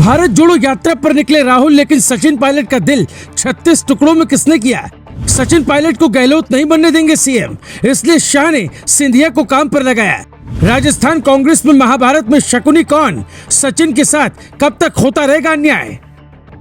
भारत जोड़ो यात्रा पर निकले राहुल, लेकिन सचिन पायलट का दिल 36 टुकड़ों में किसने किया? सचिन पायलट को गहलोत नहीं बनने देंगे सीएम, इसलिए शाह ने सिंधिया को काम पर लगाया। राजस्थान कांग्रेस में महाभारत में शकुनी कौन? सचिन के साथ कब तक होता रहेगा अन्याय?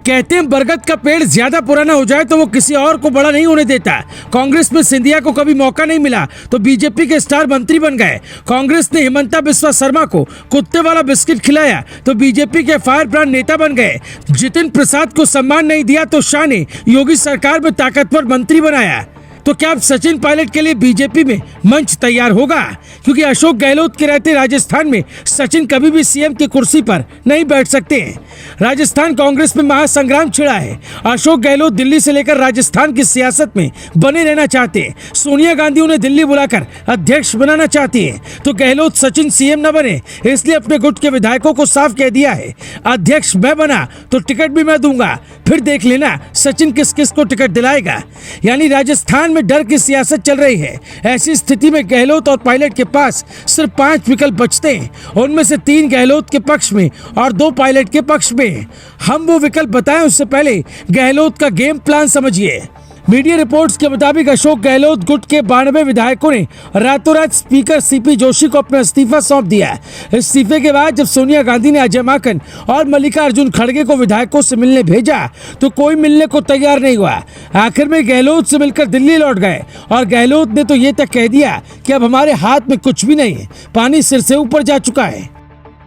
कहते हैं बरगद का पेड़ ज्यादा पुराना हो जाए तो वो किसी और को बड़ा नहीं होने देता। कांग्रेस में सिंधिया को कभी मौका नहीं मिला तो बीजेपी के स्टार मंत्री बन गए। कांग्रेस ने हिमंता बिस्वा शर्मा को कुत्ते वाला बिस्किट खिलाया तो बीजेपी के फायर ब्रांड नेता बन गए। जितिन प्रसाद को सम्मान नहीं दिया तो शाह ने योगी सरकार में ताकतवर मंत्री बनाया। तो क्या अब सचिन पायलट के लिए बीजेपी में मंच तैयार होगा? क्योंकि अशोक गहलोत के रहते राजस्थान में सचिन कभी भी सीएम की कुर्सी पर नहीं बैठ सकते हैं। राजस्थान कांग्रेस में महासंग्राम छिड़ा है। अशोक गहलोत दिल्ली से लेकर राजस्थान की सियासत में बने रहना चाहते हैं। सोनिया गांधी उन्हें दिल्ली बुलाकर अध्यक्ष बनाना चाहती है। तो गहलोत सचिन सीएम न बने, इसलिए अपने गुट के विधायकों को साफ कह दिया है, अध्यक्ष मैं बना तो टिकट भी मैं दूंगा, फिर देख लेना सचिन किस किस को टिकट दिलाएगा। यानी राजस्थान में डर की सियासत चल रही है। ऐसी स्थिति में गहलोत और पायलट के पास सिर्फ 5 विकल्प बचते हैं। उनमें से 3 गहलोत के पक्ष में और 2 पायलट के पक्ष में। हम वो विकल्प बताएं उससे पहले गहलोत का गेम प्लान समझिए। मीडिया रिपोर्ट्स के मुताबिक अशोक गहलोत गुट के 92 विधायकों ने रातों रात स्पीकर सीपी जोशी को अपना इस्तीफा सौंप दिया। इस्तीफे के बाद जब सोनिया गांधी ने अजय माकन और मल्लिकार्जुन खड़गे को विधायकों से मिलने भेजा तो कोई मिलने को तैयार नहीं हुआ। आखिर में गहलोत से मिलकर दिल्ली लौट गए और गहलोत ने तो ये तक कह दिया कि अब हमारे हाथ में कुछ भी नहीं है, पानी सिर से ऊपर जा चुका है।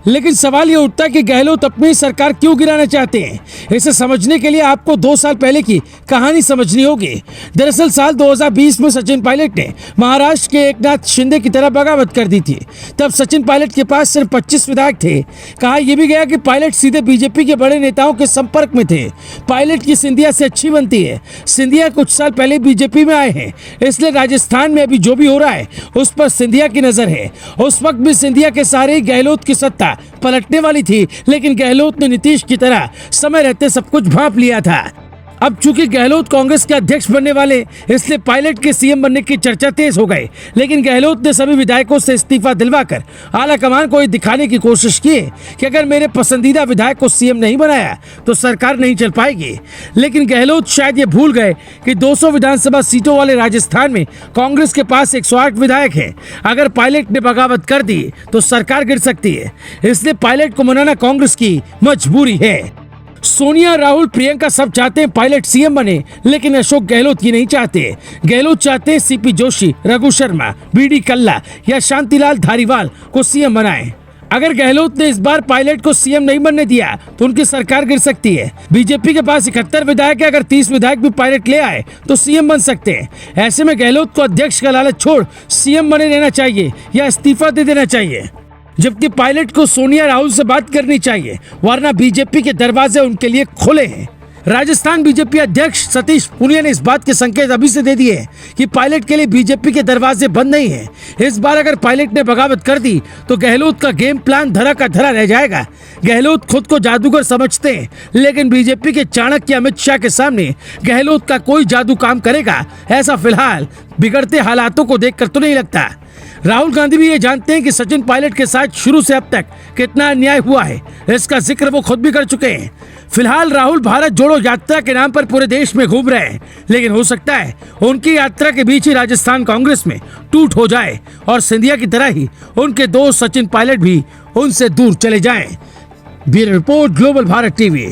लेकिन सवाल ये उठता है कि गहलोत अपनी सरकार क्यों गिराना चाहते हैं। इसे समझने के लिए आपको 2 साल पहले की कहानी समझनी होगी। दरअसल साल 2020 में सचिन पायलट ने महाराष्ट्र के एकनाथ शिंदे की तरह बगावत कर दी थी। तब सचिन पायलट के पास सिर्फ 25 विधायक थे। कहा यह भी गया कि पायलट सीधे बीजेपी के बड़े नेताओं के संपर्क में थे। पायलट की सिंधिया से अच्छी बनती है। सिंधिया कुछ साल पहले बीजेपी में आए हैं, इसलिए राजस्थान में अभी जो भी हो रहा है उस पर सिंधिया की नजर है। उस वक्त भी सिंधिया के सारे गहलोत की सत्ता पलटने वाली थी, लेकिन गहलोत ने नीतीश की तरह समय रहते सब कुछ भांप लिया था। अब चूंकि गहलोत कांग्रेस के अध्यक्ष बनने वाले, इसलिए पायलट के सीएम बनने की चर्चा तेज हो गई। लेकिन गहलोत ने सभी विधायकों से इस्तीफा दिलवाकर आला कमान को ये दिखाने की कोशिश की कि अगर मेरे पसंदीदा विधायक को सीएम नहीं बनाया तो सरकार नहीं चल पाएगी। लेकिन गहलोत शायद ये भूल गए कि 200 विधानसभा सीटों वाले राजस्थान में कांग्रेस के पास 108 विधायक है। अगर पायलट ने बगावत कर दी तो सरकार गिर सकती है, इसलिए पायलट को मनाना कांग्रेस की मजबूरी है। सोनिया, राहुल, प्रियंका सब चाहते हैं पायलट सीएम बने, लेकिन अशोक गहलोत ये नहीं चाहते। गहलोत चाहते हैं सीपी जोशी, रघु शर्मा, बीडी कल्ला या शांतिलाल धारीवाल को सीएम बनाएं। अगर गहलोत ने इस बार पायलट को सीएम नहीं बनने दिया तो उनकी सरकार गिर सकती है। बीजेपी के पास 71 विधायक है, अगर 30 विधायक भी पायलट ले आए तो सीएम बन सकते हैं। ऐसे में गहलोत को अध्यक्ष का लालच छोड़ सीएम बने रहना चाहिए या इस्तीफा दे देना चाहिए, जबकि पायलट को सोनिया, राहुल से बात करनी चाहिए, वरना बीजेपी के दरवाजे उनके लिए खुले हैं। राजस्थान बीजेपी अध्यक्ष सतीश पूनिया ने इस बात के संकेत अभी से दे दिए हैं कि पायलट के लिए बीजेपी के दरवाजे बंद नहीं हैं। इस बार अगर पायलट ने बगावत कर दी तो गहलोत का गेम प्लान धरा का धरा रह जाएगा। गहलोत खुद को जादूगर समझते हैं, लेकिन बीजेपी के चाणक्य अमित शाह के सामने गहलोत का कोई जादू काम करेगा, ऐसा फिलहाल बिगड़ते हालातों को देखकर तो नहीं लगता। राहुल गांधी भी ये जानते हैं कि सचिन पायलट के साथ शुरू से अब तक कितना अन्याय हुआ है, इसका जिक्र वो खुद भी कर चुके हैं। फिलहाल राहुल भारत जोड़ो यात्रा के नाम पर पूरे देश में घूम रहे हैं, लेकिन हो सकता है उनकी यात्रा के बीच ही राजस्थान कांग्रेस में टूट हो जाए और सिंधिया की तरह ही उनके दोस्त सचिन पायलट भी उनसे दूर चले जाएं। Bureau report, global Bharat TV.